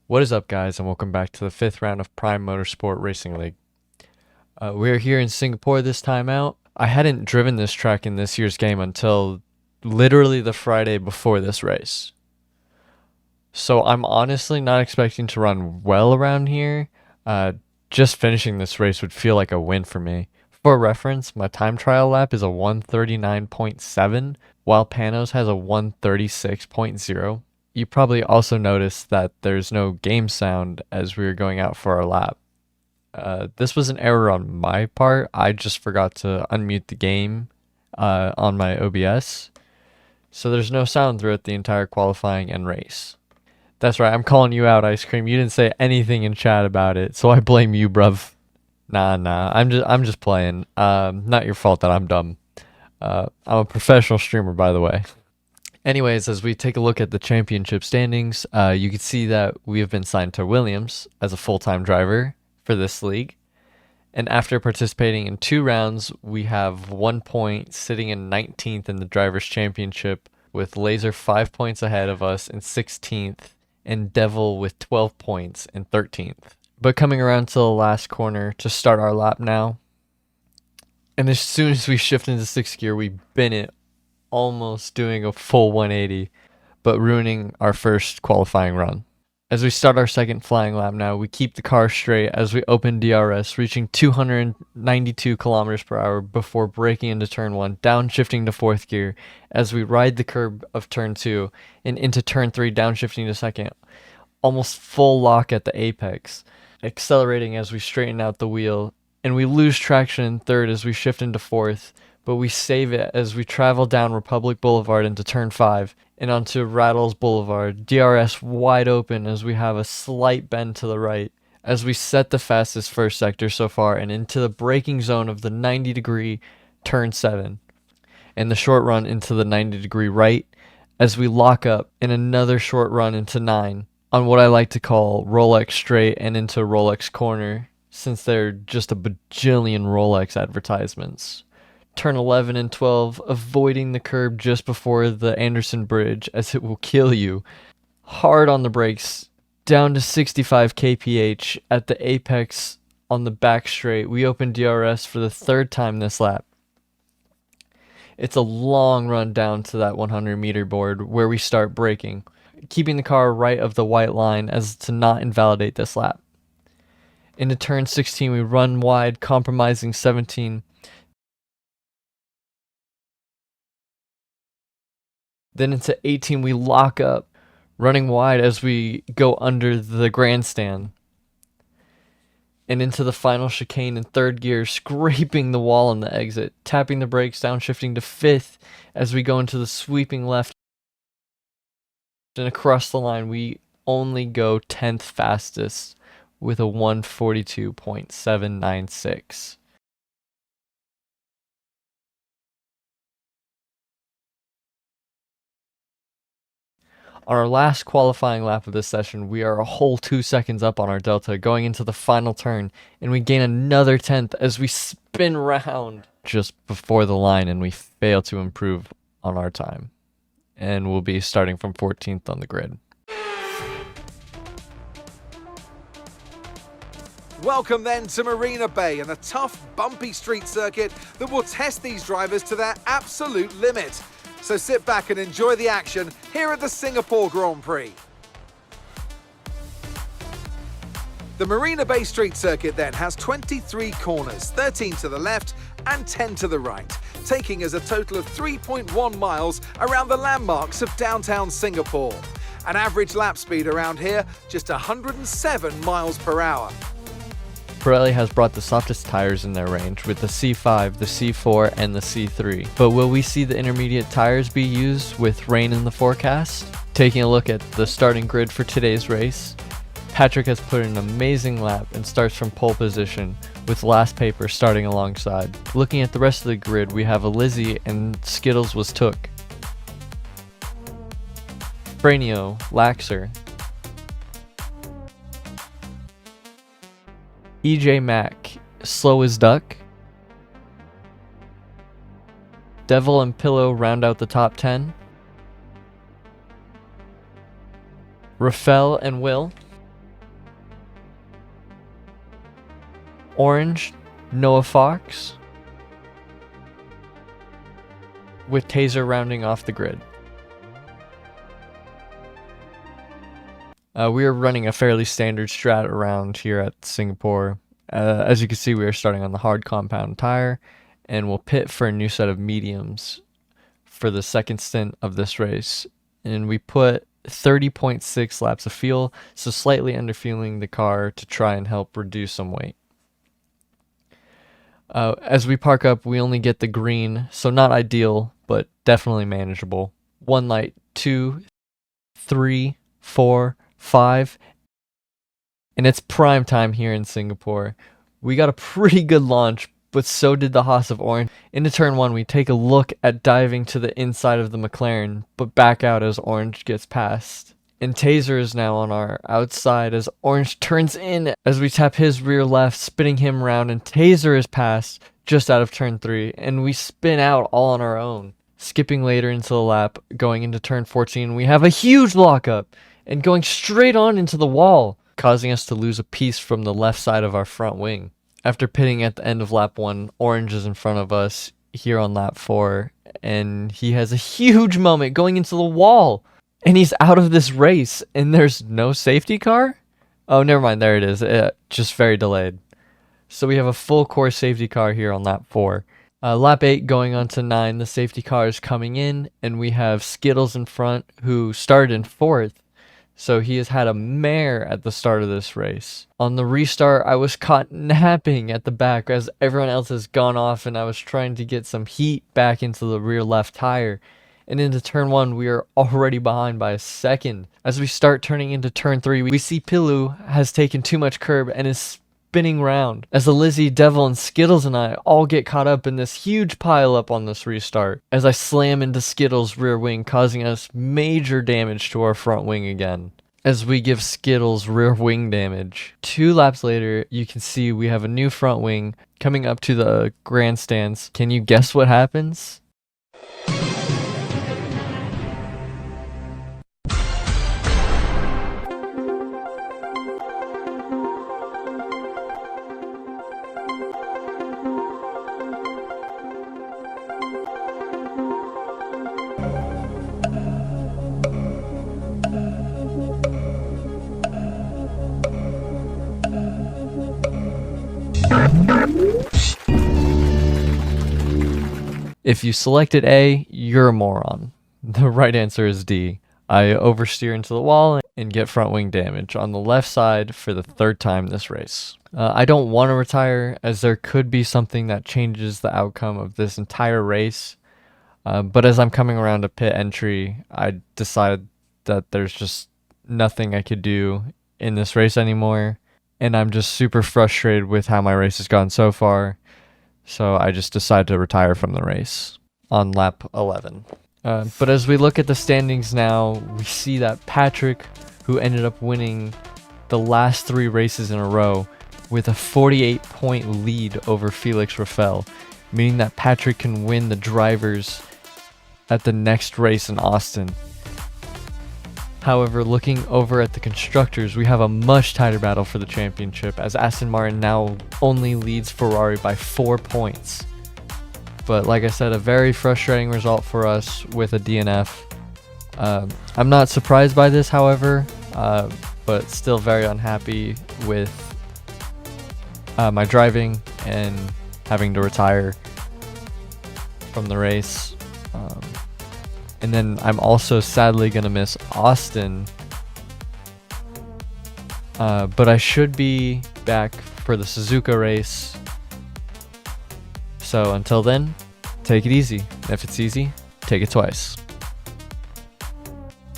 What is up, guys, and welcome back to the 5th round of Prime Motorsport Racing League. We're here in Singapore this time out. I hadn't driven this track in this year's game until literally the Friday before this race. So I'm honestly not expecting to run well around here. Just finishing this race would feel like a win for me. For reference, my time trial lap is a 139.7, while Panos has a 136.0. You probably also noticed that there's no game sound as we were going out for our lap. This was an error on my part. I just forgot to unmute the game on my OBS. So there's no sound throughout the entire qualifying and race. That's right, I'm calling you out, Ice Cream. You didn't say anything in chat about it, so I blame you, bruv. Nah, I'm just playing. Not your fault that I'm dumb. I'm a professional streamer, by the way. Anyways, as we take a look at the championship standings, you can see that we have been signed to Williams as a full-time driver for this league. And after participating in 2 rounds, we have 1 point, sitting in 19th in the Drivers' Championship, with Laser 5 points ahead of us in 16th, and Devil with 12 points in 13th. But coming around to the last corner to start our lap now, and as soon as we shift into 6th gear, we bin it, almost doing a full 180, but ruining our first qualifying run. As we start our second flying lap now, we keep the car straight as we open DRS, reaching 292 kilometers per hour before braking into turn 1, downshifting to 4th gear as we ride the curb of turn 2 and into turn 3, downshifting to 2nd, almost full lock at the apex, accelerating as we straighten out the wheel, and we lose traction in 3rd as we shift into 4th, but we save it as we travel down Republic Boulevard into turn 5 and onto Rattles Boulevard, DRS wide open as we have a slight bend to the right as we set the fastest first sector so far and into the braking zone of the 90-degree turn 7 and the short run into the 90-degree right as we lock up in another short run into 9 on what I like to call Rolex straight and into Rolex corner, since they're just a bajillion Rolex advertisements. Turn 11 and 12, avoiding the curb just before the Anderson Bridge as it will kill you. Hard on the brakes, down to 65 kph at the apex on the back straight. We open DRS for the 3rd time this lap. It's a long run down to that 100-meter board where we start braking, keeping the car right of the white line as to not invalidate this lap. Into turn 16, we run wide, compromising 17. Then into 18, we lock up, running wide as we go under the grandstand. And into the final chicane in 3rd gear, scraping the wall on the exit, tapping the brakes, downshifting to 5th as we go into the sweeping left. And across the line, we only go 10th fastest with a 142.796. On our last qualifying lap of this session, we are a whole 2 seconds up on our delta going into the final turn, and we gain another 10th as we spin round just before the line and we fail to improve on our time. And we'll be starting from 14th on the grid. Welcome then to Marina Bay and a tough, bumpy street circuit that will test these drivers to their absolute limit. So sit back and enjoy the action here at the Singapore Grand Prix. The Marina Bay Street Circuit then has 23 corners, 13 to the left and 10 to the right, taking us a total of 3.1 miles around the landmarks of downtown Singapore. An average lap speed around here, just 107 miles per hour. Pirelli has brought the softest tires in their range with the C5, the C4, and the C3. But will we see the intermediate tires be used with rain in the forecast? Taking a look at the starting grid for today's race, Patrick has put in an amazing lap and starts from pole position with Last Paper starting alongside. Looking at the rest of the grid, we have a Lizzie and Skittles was took. Brainio, Laxer, EJ Mack, Slow as Duck. Devil and Pillow round out the top 10. Rafael and Will. Orange, Noah Fox, with Taser rounding off the grid. We are running a fairly standard strat around here at Singapore. As you can see, we are starting on the hard compound tire, and we'll pit for a new set of mediums for the second stint of this race. And we put 30.6 laps of fuel, so slightly underfueling the car to try and help reduce some weight. As we park up, we only get the green, so not ideal, but definitely manageable. 1 light, 2, 3, 4, 5, and it's prime time here in Singapore. We got a pretty good launch, but so did the Haas of Orange. Into turn 1, we take a look at diving to the inside of the McLaren, but back out as Orange gets past. And Taser is now on our outside as Orange turns in as we tap his rear left, spinning him round, and Taser is passed just out of turn 3, and we spin out all on our own. Skipping later into the lap, going into turn 14, we have a huge lockup and going straight on into the wall, causing us to lose a piece from the left side of our front wing. After pitting at the end of lap 1, Orange is in front of us here on lap 4, and he has a huge moment going into the wall, and he's out of this race, and there's no safety car? Oh, never mind, there it is, just very delayed. So we have a full course safety car here on lap 4. Lap 8 going on to 9, the safety car is coming in, and we have Skittles in front, who started in 4th. So he has had a mare at the start of this race. On the restart, I was caught napping at the back as everyone else has gone off, and I was trying to get some heat back into the rear left tire. And into turn 1, we are already behind by a second. As we start turning into turn 3, we see Pilu has taken too much curb and is spinning round, as the Lizzie, Devil, and Skittles and I all get caught up in this huge pile up on this restart, as I slam into Skittles' rear wing, causing us major damage to our front wing again, as we give Skittles rear wing damage. 2 laps later, you can see we have a new front wing coming up to the grandstands. Can you guess what happens? If you selected A, you're a moron. The right answer is D. I oversteer into the wall and get front wing damage on the left side for the 3rd time this race. I don't want to retire, as there could be something that changes the outcome of this entire race. But as I'm coming around to pit entry, I decided that there's just nothing I could do in this race anymore. And I'm just super frustrated with how my race has gone so far. So I just decided to retire from the race on lap 11. But as we look at the standings now, we see that Patrick, who ended up winning the last 3 races in a row with a 48-point lead over Felix Raffel, meaning that Patrick can win the drivers at the next race in Austin. However, looking over at the constructors, we have a much tighter battle for the championship, as Aston Martin now only leads Ferrari by 4 points. But like I said, a very frustrating result for us with a DNF. I'm not surprised by this, however, but still very unhappy with my driving and having to retire from the race. And then I'm also sadly going to miss Austin. But I should be back for the Suzuka race. So until then, take it easy. If it's easy, take it twice.